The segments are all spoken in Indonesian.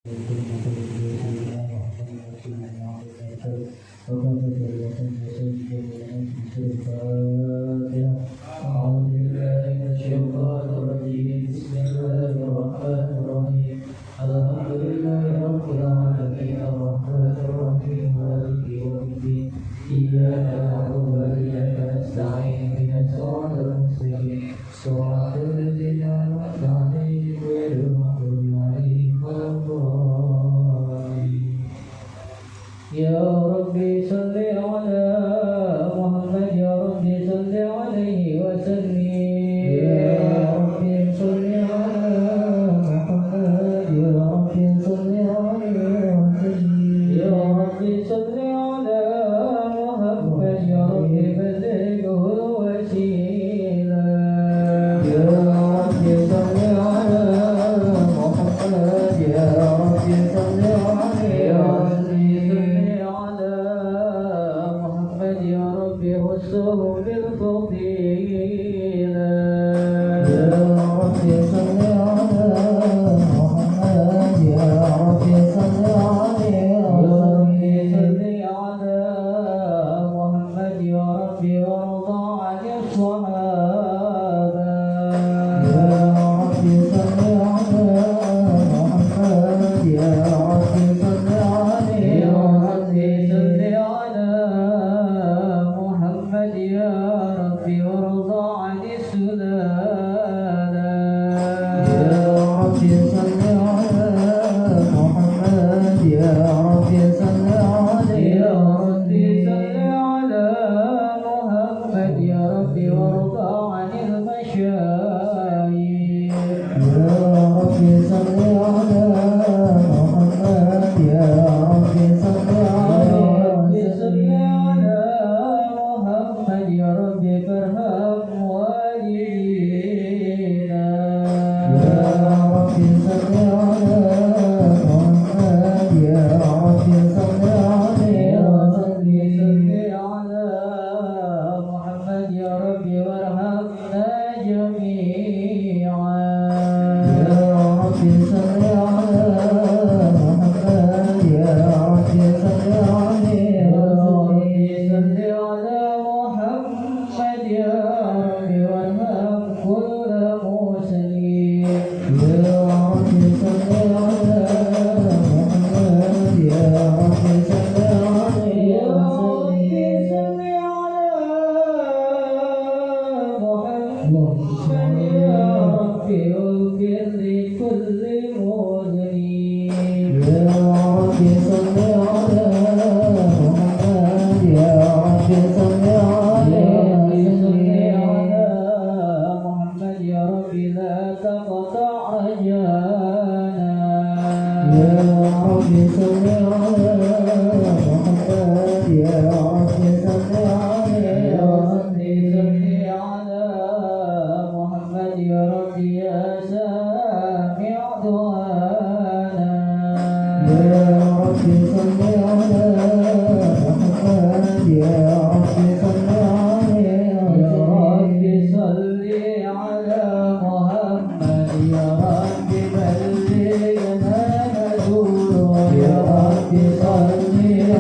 Ya Rabbi salli ala Muhammad, Ya Rabbi salli alaihi wa sallim. Ya Rabbi salli ala Muhammad, Ya Rabbi salli alaihi wa sallim. Ya Rabbi salli ala Muhammad, Ya Rabbi ballighhu al-wasila. Ya Rabbi salli ala Muhammad, Ya Rabbi salli alaihi wa sallim. وصله بالفضيلة. يا رب صل على محمد، يا رب صل عليه وسلم. يا رب صل على محمد، يا رب وارضى عن الصحابة. يا رب صل على محمد، يا رب صل عليه وسلم. يا ربي وارضى عن السلالة. يا ربي صل على محمد، يا ربي صل عليه. يا ربي صل على محمد، يا ربي وارضى عن المشايخ. يا ربي صل على محمد، يا ربي صل عليه. يا ربي فارحم والدينا. يا ربي صل على محمد، يا ربي صل عليه وسلم. على محمد يا ربي وارحمنا جميعا. يا ربي صل على محمد، يا ربي صل عليه وسلم. يا ربي وارحم كل مسلم. يا ربي صل على محمد، يا ربي صل عليه وسلم. محمد يا ربي اغفر لكل مذنب. يا ربي صل على محمد، يا ربي صل عليه. يا ربي لا تقطع أجانا. يا ربي صل على محمد، يا ربي صل عليه وسلم. على محمد يا ربي يا سامع دعانا. يا ربي صل على محمد، يا ربي صل عليه وسلم. يا ربي صل على محمد، يا ربي بلغنا نزوره. يا ربي صل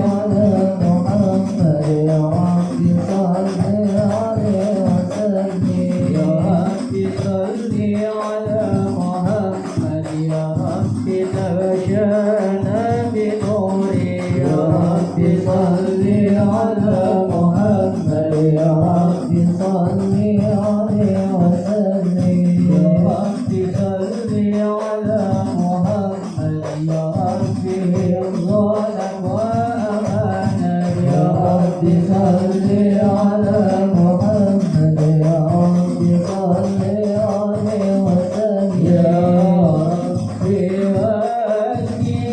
على محمد، يا ربي صل عليه وسلم. يا ربي صل على محمد، يا ربي تبشرنا بنوره. يا ربي صل على محمد، يا ربي صل عليه وسلم. يا ربي صل على محمد، يا ربي الظلم وأمانا. يا ربي صل على محمد، يا ربي صل عليه وسلم. يا ربي واسقنا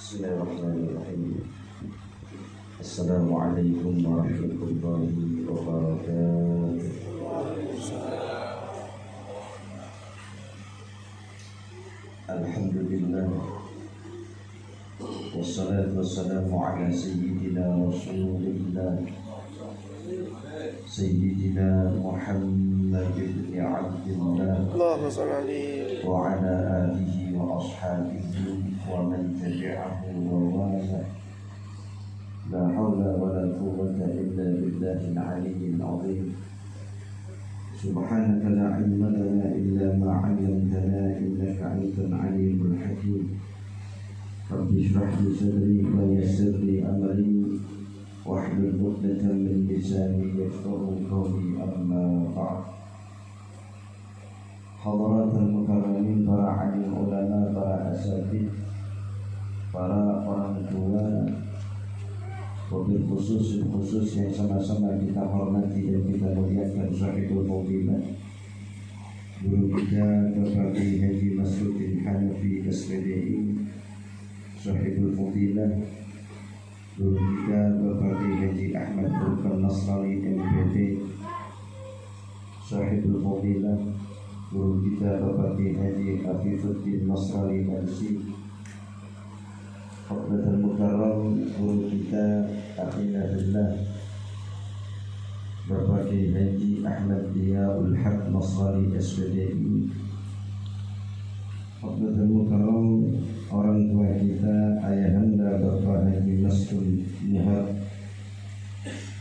Bismillahirrahmanirrahim. Assalamualaikum warahmatullahi wabarakatuh. Alhamdulillah, wassalatu wassalamu ala sayyidina rasulillah Sayyidina Muhammad ibn Abdillah wa ala alihi wa ashabihi wa man tabi'ahu wa wala. La hawla wa la quwwata illa billahil aliyyil azim. Subhanaka la ilma lana illa ma 'allamtana innaka antal alimul hakim. Rabbi shrah li sadri wa yassir li amri wahlul 'uqdatam min lisani yafqahu qawli, amma ba'd. Hadaratul mukarramin, para alim ulama, para asatidz, para orang tua, wabil khusus yang sama-sama kita hormati dan kita muliakan Sahibul Fadilah, guru kita Bapak Haji Mas'udin Hanafi SPDI, Sahibul Fadilah, guru kita Bapak Haji Ahmad Burkan Nasrani MPD, Sahibul Fadilah, guru kita Bapak Haji Afifuddin Nasrani LC, Fadlatul Mukarram, guru kita Akhina Billah Bapak Haji Ahmad Diyaul Haq Nasrani SPDI, Fadlatul Mukarram, orang tua kita Ayahanda Bapak Haji Mas'ud Nihab,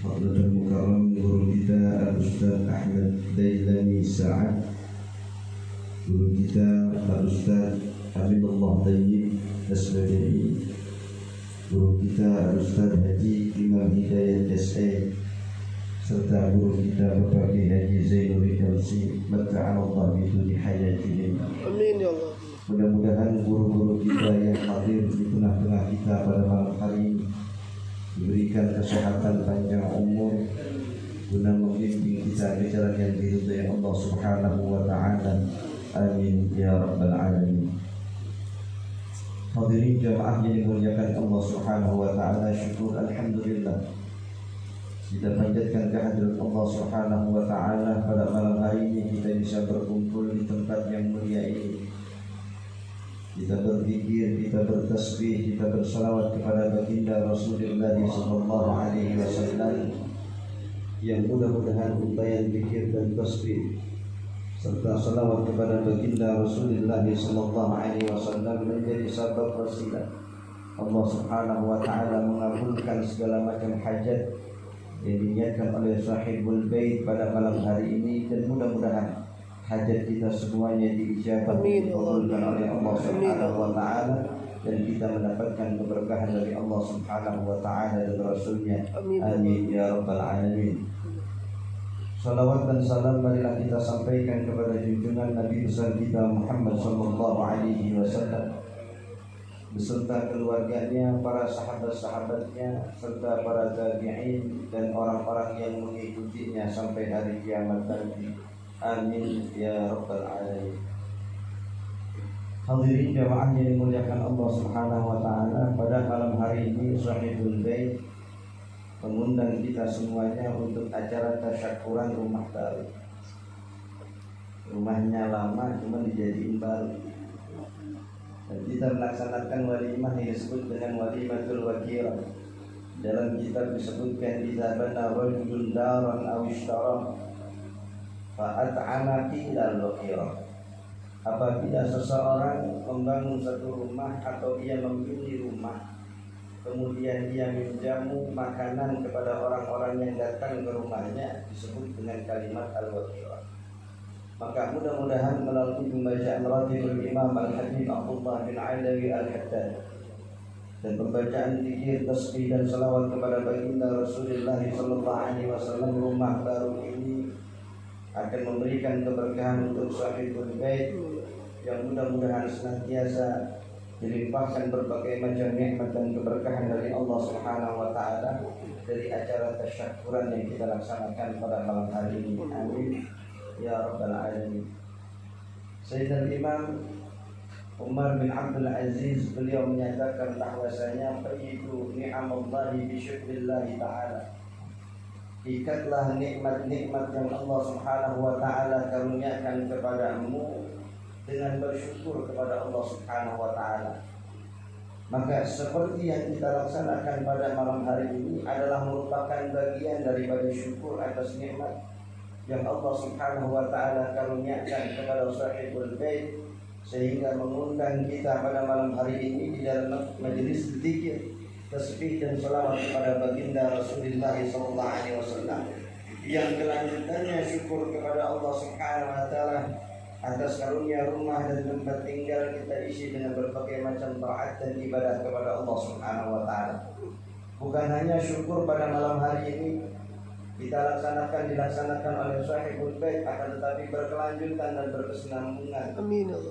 Fadlatul Mukarram, guru kita Al-Ustaz Ahmad Dailani Sa'ad, guru kita Al-Ustaz Habibullah Tayyib SPDI, guru kita Ustaz Haji Imam Hidayat S.A. serta guru kita Bapak Haji Zainul Hidayat Mata'alallah itu di hayatihim. Amin ya Allah. Mudah-mudahan guru-guru kita yang hadir di tengah-tengah kita pada malam hari ini diberikan kesehatan panjang umur guna membimbing kita ke jalan yang diridhai Allah Subhanahu wa taala. Amin ya rabbal alamin. Hadirin jamaah yang dimuliakan Allah Subhanahu wa taala, syukur alhamdulillah kita panjatkan kehadirat Allah Subhanahu wa taala pada malam hari ini kita bisa berkumpul di tempat yang mulia ini. Kita berzikir, kita bertasbih, kita bersalawat kepada baginda Rasulullah sallallahu alaihi wasallam yang mudah-mudahan untayan zikir dan tasbih serta salawat kepada baginda Rasulullah sallallahu alaihi wasallam menjadi sebab wasilah Allah Subhanahu wa taala mengabulkan segala macam hajat yang diniatkan oleh sahibul bait pada malam hari ini, dan mudah-mudahan hajat kita semuanya diijabah dikabulkan oleh Allah Subhanahu wa taala dan kita mendapatkan keberkahan dari Allah Subhanahu wa taala dan Rasulnya. Amin ya rabbal alamin. Salawat dan salam marilah kita sampaikan kepada junjungan Nabi besar kita Muhammad sallallahu alaihi wasallam beserta keluarganya, para sahabat-sahabatnya, serta para tabi'in dan orang-orang yang mengikutinya sampai hari kiamat nanti. Amin ya rabbal alamin. Hadirin jamaah yang dimuliakan Allah Subhanahu wa taala, pada malam hari ini Sahibul Bait mengundang kita semuanya untuk acara tasyakuran rumah baru. Rumahnya lama cuma dijadiin baru. Dan kita melaksanakan walimah yang disebut dengan walimatul wakirah. Dalam kitab disebutkan idza bana rajulun daran aw ishtara fa at'ama qilal wakirah. Apabila seseorang membangun satu rumah atau ia membeli rumah, kemudian dia menjamu makanan kepada orang-orang yang datang ke rumahnya, disebut dengan kalimat al-wakirah. Maka mudah-mudahan melalui pembacaan Ratibul Imam Al-Habib Abdullah bin Alawi Al-Haddad dan pembacaan zikir, tasbih dan salawat kepada baginda Rasulullah sallallahu alaihi wasallam, rumah baru ini akan memberikan keberkahan untuk sahibul bait yang mudah-mudahan senantiasa dilimpahkan berbagai macam nikmat dan keberkahan dari Allah Subhanahu wa taala dari acara tasyakuran yang kita laksanakan pada malam hari ini. Amin ya rabbal alamin. Sayyidina Imam Umar bin Abdul Aziz beliau menyatakan bahwasanya itu ni'amallahi bi syukrillah taala. Ikatlah nikmat-nikmat yang Allah Subhanahu wa taala karuniakan kepadamu dengan bersyukur kepada Allah Subhanahu wa taala. Maka seperti yang kita laksanakan pada malam hari ini adalah merupakan bagian daripada syukur atas nikmat yang Allah Subhanahu wa taala karuniakan kepada sahibul bait, sehingga mengundang kita pada malam hari ini di dalam majelis zikir, tasbih dan salawat kepada baginda Rasulullah sallallahu alaihi wasallam. Yang kelanjutannya syukur kepada Allah Subhanahu wa taala atas karunia rumah dan tempat tinggal kita isi dengan berbagai macam taat dan ibadah kepada Allah Subhanahu wa taala. Bukan hanya syukur pada malam hari ini kita dilaksanakan oleh sahibul bait, akan tetapi berkelanjutan dan berkesinambungan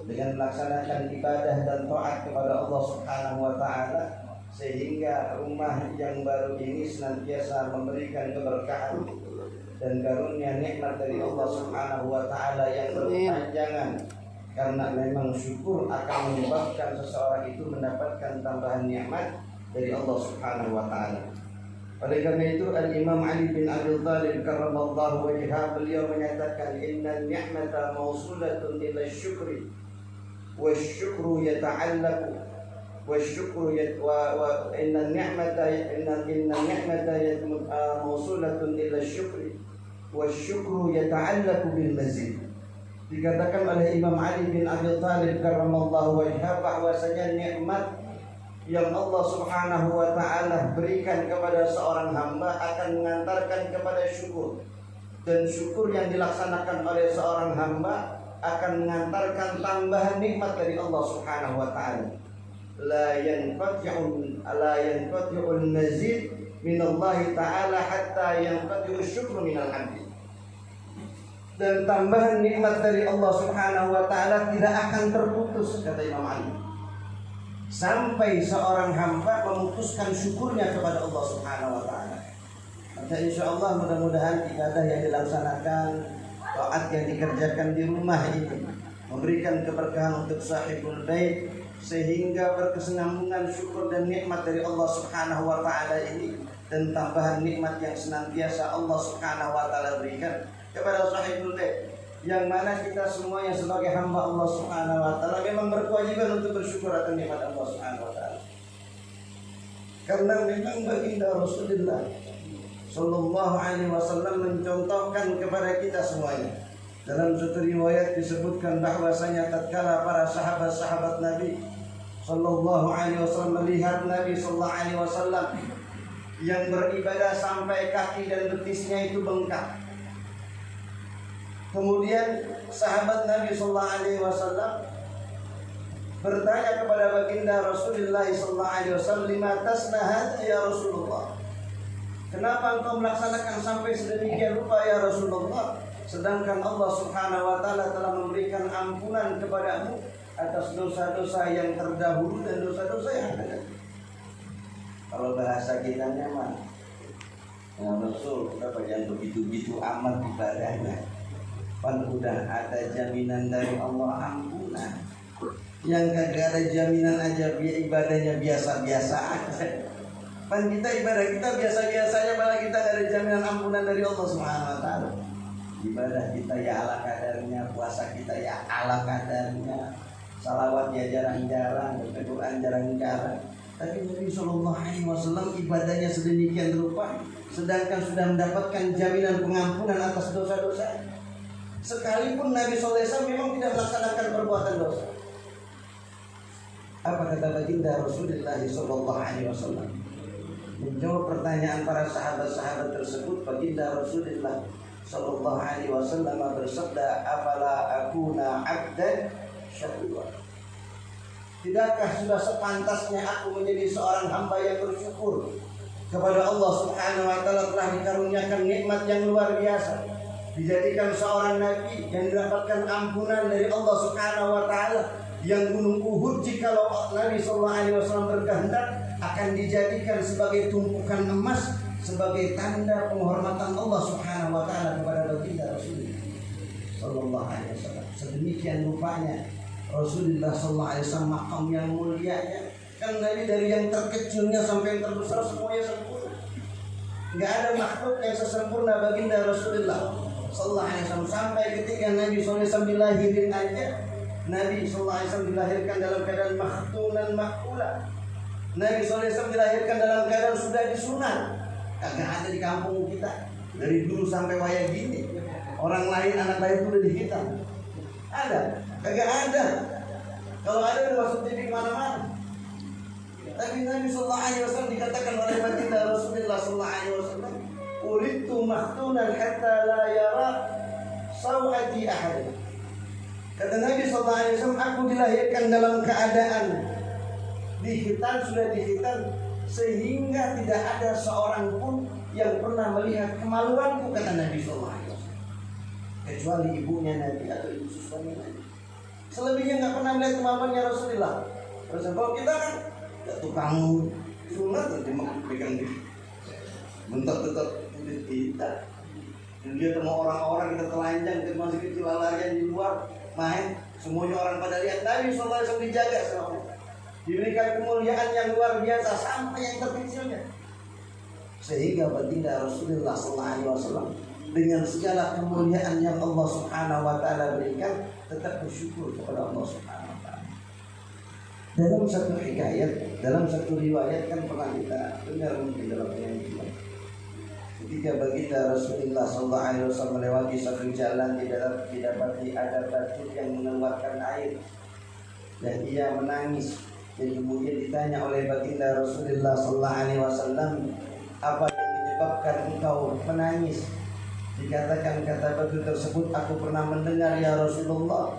dengan melaksanakan ibadah dan taat kepada Allah Subhanahu wa taala, sehingga rumah yang baru ini senantiasa memberikan keberkahan dan karunia nikmat dari Allah Subhanahu wa taala yang berkepanjangan, karena memang syukur akan menyebabkan seseorang itu mendapatkan tambahan nikmat dari Allah Subhanahu wa taala. Oleh karena itu Al-Imam Ali bin Abi Thalib karramallahu wajhah beliau menyatakan inna ni'mata mausulatun ila syukri wa syukru yata'allaqu wa syukru wa inna ni'mata mausulatun ila syukri wa syukru yata'allaqu bil mazid. Dikatakan oleh Imam Ali bin Abi Thalib karramallahu wajhah bahwasanya nikmat yang Allah Subhanahu wa taala berikan kepada seorang hamba akan mengantarkan kepada syukur, dan syukur yang dilaksanakan oleh seorang hamba akan mengantarkan tambahan nikmat dari Allah Subhanahu wa taala. la yanqati'ul mazid minallahi ta'ala hatta yanqati'u syukru minal abdi. Dan tambahan nikmat dari Allah Subhanahu wa taala tidak akan terputus, kata Imam Ali, sampai seorang hamba memutuskan syukurnya kepada Allah Subhanahu wa taala. Maka insyaallah mudah-mudahan ibadah yang dilaksanakan, taat yang dikerjakan di rumah ini memberikan keberkahan untuk sahibul bait, sehingga berkesinambungan syukur dan nikmat dari Allah Subhanahu wa taala ini, dan tambahan nikmat yang senantiasa Allah Subhanahu wa taala berikan kepada sahibul bait, yang mana kita semuanya sebagai hamba Allah Subhanahu wa taala memang berkewajiban untuk bersyukur atas nikmat Allah Subhanahu wa taala. Karena memang baginda Rasulullah sallallahu alaihi wasallam mencontohkan kepada kita semuanya. Dalam satu riwayat disebutkan bahwasanya tatkala para sahabat-sahabat Nabi sallallahu alaihi wasallam melihat Nabi sallallahu alaihi wasallam yang beribadah sampai kaki dan betisnya itu bengkak. Kemudian sahabat Nabi sallallahu alaihi wasallam bertanya kepada baginda Rasulullah sallallahu alaihi wasallam, "Lima tasnah ya Rasulullah?" Kenapa engkau melaksanakan sampai sedemikian rupa ya Rasulullah? Sedangkan Allah Subhanahu wa taala telah memberikan ampunan kepadamu atas dosa-dosa yang terdahulu dan dosa-dosa yang akan. Kalau bahasa kita nyaman, ya Rasul, kenapa jangan begitu-begitu amat ibadahnya? Pan udah ada jaminan dari Allah ampunan. Yang kagak ada jaminan aja ibadahnya biasa-biasa aja. Pan kita ibadah kita biasa-biasanya, malah kita gak ada jaminan ampunan dari Allah Subhanahu wa taala. Ibadah kita ya ala kadarnya, puasa kita ya ala kadarnya, salawat ya jarang-jarang, Al-Quran jarang-jarang. Tapi Nabi sallallahu alaihi wasallam ibadahnya sedemikian rupa, sedangkan sudah mendapatkan jaminan pengampunan atas dosa-dosa. Sekalipun Nabi sallallahu alaihi wasallam memang tidak melaksanakan perbuatan dosa. Apa kata baginda Rasulullah sallallahu alaihi wasallam? Menjawab pertanyaan para sahabat-sahabat tersebut, baginda Rasulullah sallallahu alaihi wasallam bersabda, "Afala akuna 'abdan syakura?" Tidakkah sudah sepantasnya aku menjadi seorang hamba yang bersyukur kepada Allah Subhanahu wa taala telah dikaruniakan nikmat yang luar biasa, dijadikan seorang nabi yang mendapatkan ampunan dari Allah Subhanahu wa taala, yang gunung Uhud jikalau Nabi sallallahu alaihi wasallam berkehendak akan dijadikan sebagai tumpukan emas sebagai tanda penghormatan Allah Subhanahu wa taala kepada baginda Rasulullah sallallahu alaihi wasallam. Sedemikian rupanya Rasulullah sallallahu alaihi wasallam maqam yang mulianya. Kan Nabi dari yang terkecilnya sampai yang terbesar semuanya sempurna. Enggak ada makhluk yang sesempurna baginda Rasulullah sallallahu alaihi wasallam. Sampai ketika Nabi sallallahu alaihi wasallam dilahirin aja, Nabi sallallahu alaihi wasallam dilahirkan dalam keadaan makhtunan makula. Nabi sallallahu alaihi wasallam dilahirkan dalam keadaan sudah disunat. Kagak ada di kampung kita dari dulu sampai wayang gini. Orang lain anak lain udah dihitam. Ada? Kagak ada. Kalau ada udah masuk TV mana-mana. Tapi Nabi sallallahu alaihi wasallam dikatakan oleh baginda Rasulullah sallallahu alaihi wasallam, "Ulitu mahtunan hatta la yara sawati ahad." Kata Nabi sallallahu alaihi wasallam, aku dilahirkan dalam keadaan dihitan, sudah dihitan, sehingga tidak ada seorang pun yang pernah melihat kemaluanku, kata Nabi sallallahu alaihi wasallam, kecuali ibunya Nabi atau ibu susunya Nabi. Selebihnya nggak pernah melihat kemaluannya Rasulullah. Terus kalau kita kan tukang sunat cuma pegang di bentar-bentar kita. Dia sama orang-orang kita telanjang, kita masih kecil larian di luar main, semuanya orang pada lihat. Nabi sallallahu alaihi wasallam dijaga sama Allah, diberikan kemuliaan yang luar biasa sampai yang terkecilnya, sehingga baginda Rasulullah sallallahu alaihi wasallam dengan segala kemuliaan yang Allah Subhanahu wa taala berikan tetap bersyukur kepada Allah Subhanahu wa taala. Dalam satu hikayat, dalam satu riwayat kan pernah kita dengar mungkin dalam yang ini, ketika baginda Rasulullah sallallahu alaihi wasallam melewati satu jalan, didapati ada batu yang mengeluarkan air dan ia menangis. Dan kemudian ditanya oleh baginda Rasulullah sallallahu alaihi wasallam, apa yang menyebabkan engkau menangis? Dikatakan kata batu tersebut, aku pernah mendengar ya Rasulullah,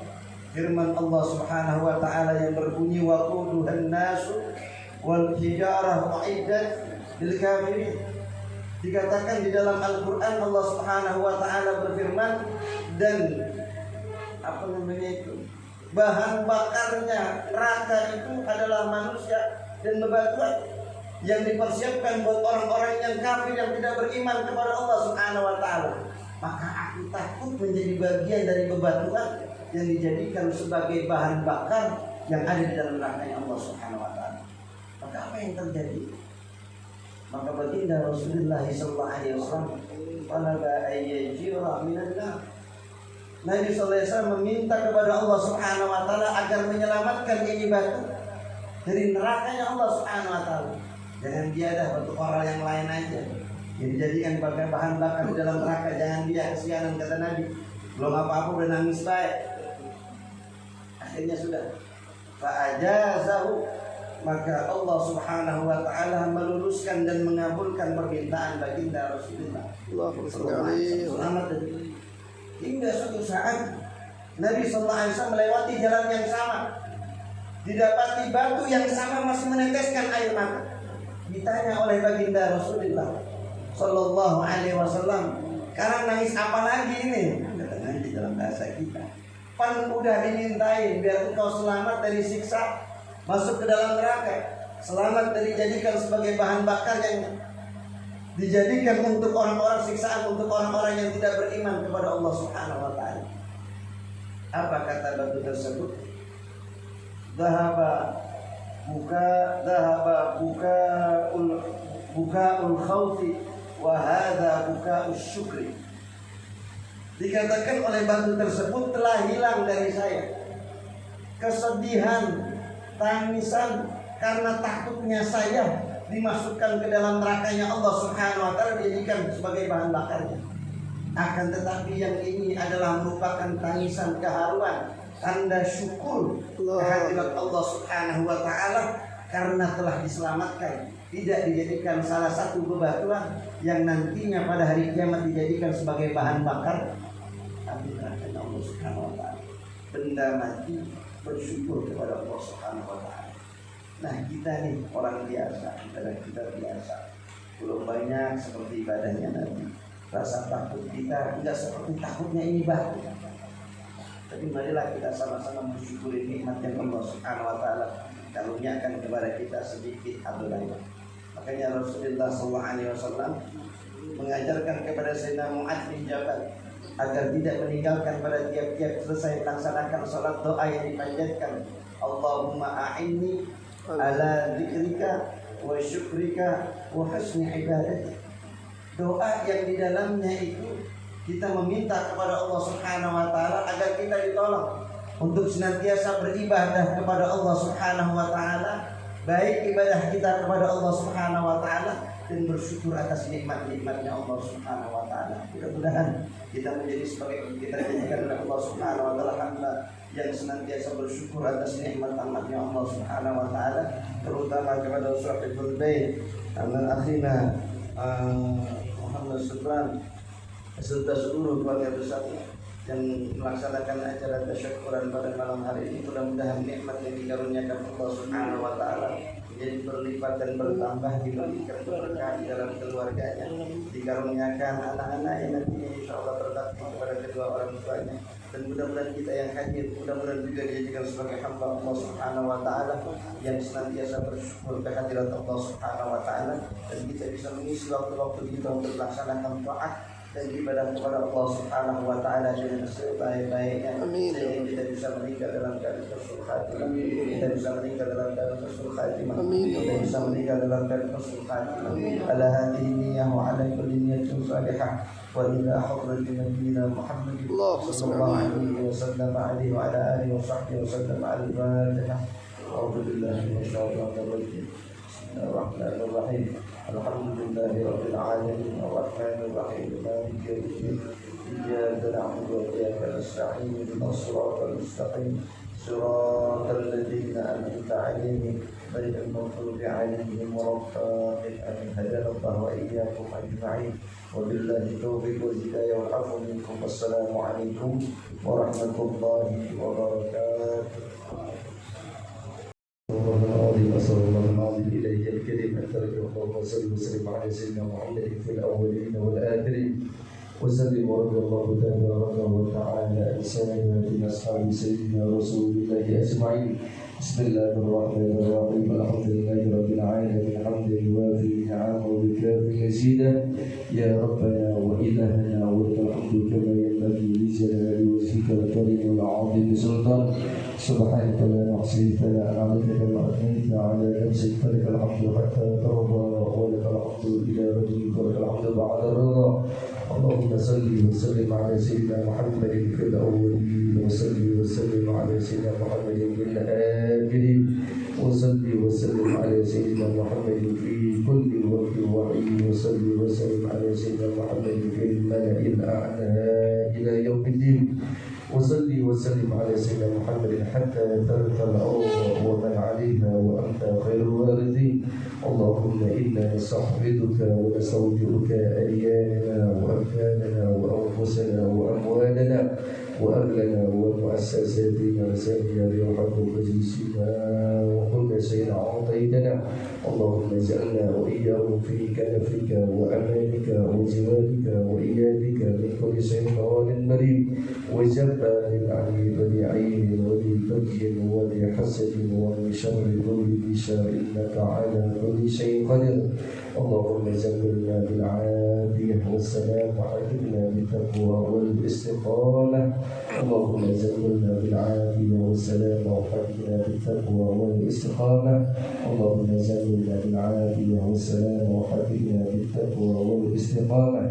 firman Allah Subhanahu wa taala yang berbunyi waquduhan nasu wal hijarah uiddat lil kafirin. Dikatakan di dalam Al-Qur'an Allah Subhanahu wa taala berfirman, dan bahan bakarnya neraka itu adalah manusia dan bebatuan yang dipersiapkan buat orang-orang yang kafir yang tidak beriman kepada Allah Subhanahu wa taala. Maka aku takut menjadi bagian dari bebatuan yang dijadikan sebagai bahan bakar yang ada di dalam nerakanya Allah Subhanahu wa taala. Maka apa yang terjadi? Maka baginda Rasulullah sallallahu alaihi wasallam talaba ayyajira minan nar. Nabi sallallahu alaihi wasallam meminta kepada Allah Subhanahu wa taala agar menyelamatkan ini batu dari nerakanya Allah Subhanahu wa taala. Jangan dia dah batu orang yang lain aja yang dijadikan sebagai bahan bakar di dalam neraka. Jangan dia, kesianan, kata Nabi. Belum apa-apa udah nangis baik. Akhirnya sudah fa'ajazahu, maka Allah Subhanahu wa taala meluluskan dan mengabulkan permintaan baginda Rasulullah. Selamat dari hingga suatu saat Nabi sallallahu alaihi wasallam melewati jalan yang sama, didapati batu yang sama masih meneteskan air mata. Ditanya oleh baginda Rasulullah sallallahu alaihi wasallam, "Sekarang nangis apa lagi ini?" Kata Nabi dalam bahasa kita, "Pan udah dimintain biar engkau selamat dari siksa masuk ke dalam neraka, selamat dari dijadikan sebagai bahan bakar yang dijadikan untuk orang-orang siksaan, untuk orang-orang yang tidak beriman kepada Allah Subhanahu wa taala." Apa kata batu tersebut? Dhahaba bukaul khawfi wa hadza bukaul syukri. Dikatakan oleh batu tersebut, telah hilang dari saya kesedihan, tangisan karena takutnya saya dimasukkan ke dalam nerakanya Allah Subhanahu wa taala, dijadikan sebagai bahan bakarnya. Akan tetapi yang ini adalah merupakan tangisan keharuan, tanda syukur kehadirat Allah Subhanahu wa taala karena telah diselamatkan, tidak dijadikan salah satu bebatuan yang nantinya pada hari kiamat dijadikan sebagai bahan bakar, tapi nerakanya Allah Subhanahu wa taala. Benda mati bersyukur kepada Allah Subhanahu wa taala. Nah, kita nih orang biasa, kita biasa, belum banyak seperti ibadahnya Nabi. Rasa takut kita tidak seperti takutnya ini batu. Tapi marilah kita sama-sama mensyukuri nikmat yang Allah Subhanahu wa taala karuniakan kepada kita sedikit atau banyak. Makanya Rasulullah SAW mengajarkan kepada Sayyidina Mu'adz bin Jabal agar tidak meninggalkan pada tiap-tiap selesai melaksanakan salat doa yang dipanjatkan, Allahumma a'inni ala dzikrika wa syukrika wa husni ibadatik. Doa yang di dalamnya itu kita meminta kepada Allah Subhanahu wa taala agar kita ditolong untuk senantiasa beribadah kepada Allah Subhanahu wa taala, baik ibadah kita kepada Allah Subhanahu wa taala dan bersyukur atas nikmat-nikmatnya Allah Subhanahu wa taala. Mudah-mudahan kita menjadi sebagai kita dijadikan oleh Allah Subhanahu wa taala hamba yang senantiasa bersyukur atas nikmat-nikmatnya Allah Subhanahu wa taala, terutama kepada Sahibul Bait akhina Muhammad Subhan serta seluruh keluarga besarnya yang melaksanakan acara tasyakkuran pada malam hari ini. Mudah-mudahan nikmat yang dikaruniakan Allah Subhanahu wa taala menjadi berlipat dan bertambah, diberikan berkah di dalam keluarganya, dikaruniakan anak-anak yang nantinya insyaallah berbakti kepada kedua orang tuanya, dan mudah-mudahan kita yang hadir mudah-mudahan juga dijadikan sebagai hamba Allah Subhanahu wa taala yang senantiasa bersyukur kehadirat Allah Subhanahu wa taala, dan kita bisa mengisi waktu-waktu kita untuk melaksanakan taat dan ibadah kepada Allah Subhanahu wa taala dengan sebaik-baiknya. Sehingga kita bisa meninggal dalam keadaan husnul khatimah. Kita bisa meninggal dalam keadaan husnul khatimah. Kita bisa meninggal dalam keadaan husnul khatimah. Ala hadhihi niyyah wa ala kulli niyyatin salihah. Wa ila hadrati nabiyyina Muhammad sallallahu alaihi wasallam wa ala alihi wa sahbihi wasallam al-Fatihah. A'udzu billahi minasyaitonir rajim. Bismillahirrahmanirrahim. Alhamdulillahi rabbil alamin arrahmanir rahim maliki yaumiddin iyyaka na'budu wa iyyaka nasta'in ihdinas siratal mustaqim صراط الذين أنعمت عليهم غير المغضوب عليهم ولا الضالين آمين. هدانا الله وإياكم أجمعين وبالله التوفيق والهداية والعفو منكم. والسلام عليكم ورحمة الله وبركاته. أسأل الله العظيم إليه الكريم أن ترجو اللهم صل وسلم على سيدنا محمد في الأولين والآخرين وسلم ورضي الله تبارك وتعالى عن سائر أصحاب سيدنا رسول الله أجمعين. بسم الله الرحمن الرحيم. الحمد لله رب العالمين حمدا يوافي نعمه ويكافئ مزيدا. يا ربنا وإلهنا ولك الحمد كما ينبغي لجلال وجهك الكريم والعظيم سلطان. سبحانك لا نحصي ثناء عليك كما أثنيت على نفسك فلك الحمد حتى ترضى ولك الحمد إلى رجلك ولك الحمد بعد الرضا. اللهم صل وسلم على سيدنا محمد في الأولين وصل وسلم على سيدنا محمد في الآخرين وصل وسلم على سيدنا محمد في كل وقت وحي وصل وسلم على سيدنا محمد في الملأ الأعلى إلى يوم الدين وصل وسلم على سيدنا محمد حتى ترث الأرض ومن عليها وأنت خير الوارثين. اللهم إنا نستحمدك ونستودعك أيامنا وأمكاننا وأنفسنا وأموالنا وأهلنا ومؤسساتنا وسائر روحك مجلسنا وكل شيء أعطيتنا. اللهم اجعلنا وإياهم في كنفك وأمانك وجوارك وإيادك من كل شيطان مريض وجبار عنيد لعين ولبغي ولحسد ومن شر كل شر إنك على كل شيء قدير. اللهم زملنا بالعافية والسلام وحفظنا بالتقوى والاستقامة. اللهم زملنا بالعافية والسلام وحفظنا بالتقوى والاستقامة. اللهم زملنا بالعافية والسلام وحفظنا بالتقوى والاستقامة.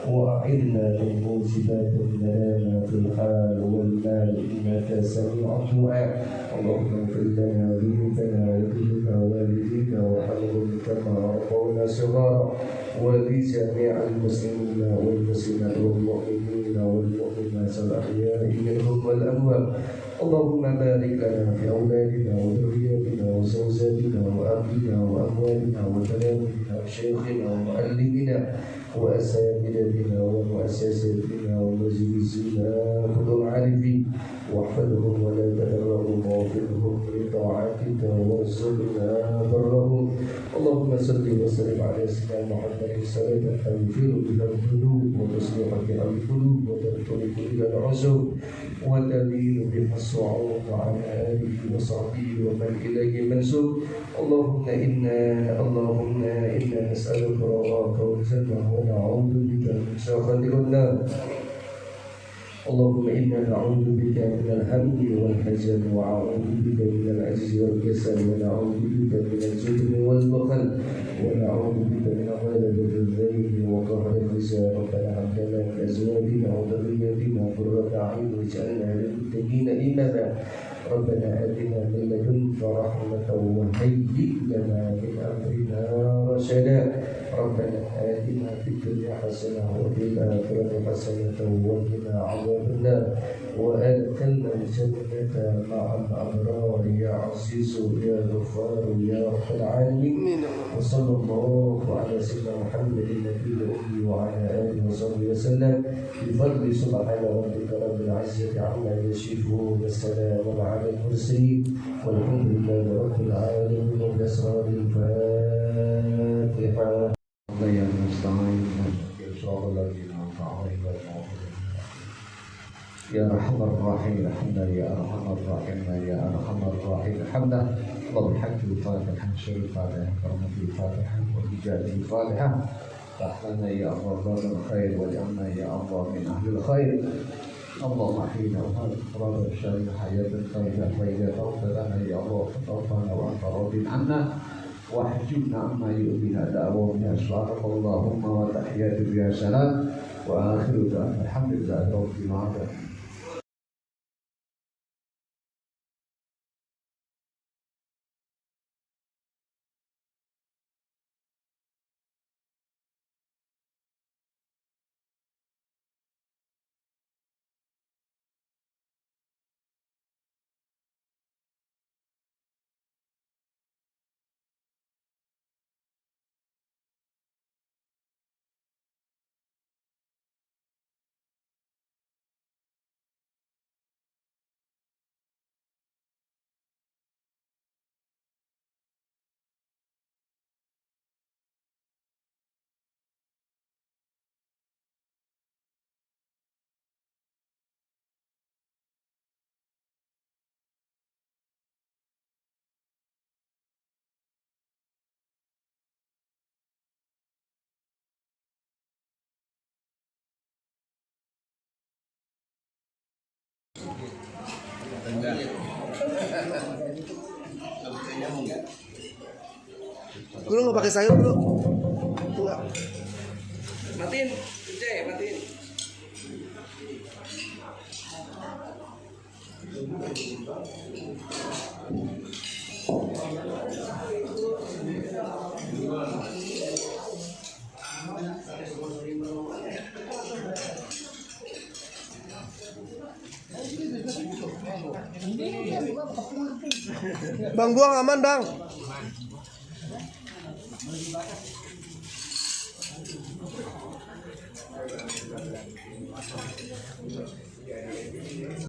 وأعذنا من موجبات المنام في الحال والمال إنك سميع الدعاء. اللهم اغفر لنا ذنوبنا وذنوب والدينا وارحمهم كما ربونا صغارا ولجميع المسلمين والمسلمات والمؤمنين والمؤمنات الأحياء منهم والأموات. اللهم بارك لنا في أولادنا وذرياتنا وزوجاتنا وأهلنا وأموالنا وتلامذنا وشيخنا ومعلمنا وأساتذتنا ومؤسساتنا ومجلسنا خذ العارفين واحفظهم ولا تدرهم واغفرهم لطاعتك وارزقنا برهم. اللهم صل وسلم على سيدنا محمد صلاة تغفر بها الذنوب وتصلح بها القلوب وتبتلك بها العسر وتلين بها الصعود وعلى آله وصحبه ومن إليه منسوب. اللهم إنا نسألك رضاك والجنة ونعوذ بك من سخطك النار. اللهم إنا نعوذ بك من الهم والحزن ونعوذ بك من العجز والكسل ونعوذ بك من الجبن والبخل ونعوذ بك من غلبة الدين وقهر الرجال. ربنا هب لنا من أزواجنا وذرياتنا قرة أعين واجعلنا للمتقين إماما. ربنا آتنا من لدنك رحمة وهيئ لنا من أمرنا رشدا. ربنا آتنا في الدنيا حسنة وفي الآخرة حسنة وقنا عذاب النار وأدخلنا الجنة مع الأبرار يا عزيز يا غفار يا رب العالمين. وصلى الله على سيدنا محمد النبي الأمي وعلى آله وصحبه وسلم بفضل سبحان ربك رب العزة عما يصفون والسلام على المرسلين والحمد لله رب العالمين. بأسرار الفاتحة. الله المستعان يا أرحم الراحمين الحمد يا أرحم الراحمين يا أرحم الراحمين الحمد. اللهم بحق الفاتحة شر الفاتحة كرمة الفاتحة وبجاه الفاتحة. رحمنا يا الله باب الخير واجعلنا يا الله من أهل الخير. اللهم أحينا وأقرب الشر حياة طيبة فإذا توفنا يا الله فتوفنا وأنت راض عنا واحجبنا عما يؤذينا دعوانا سبحانك اللهم وتحيات بها سلام وآخر دعوانا الحمد لله رب العالمين. Bro nggak pakai sayur bro? Enggak. Matiin, matiin. Bang buang aman bang.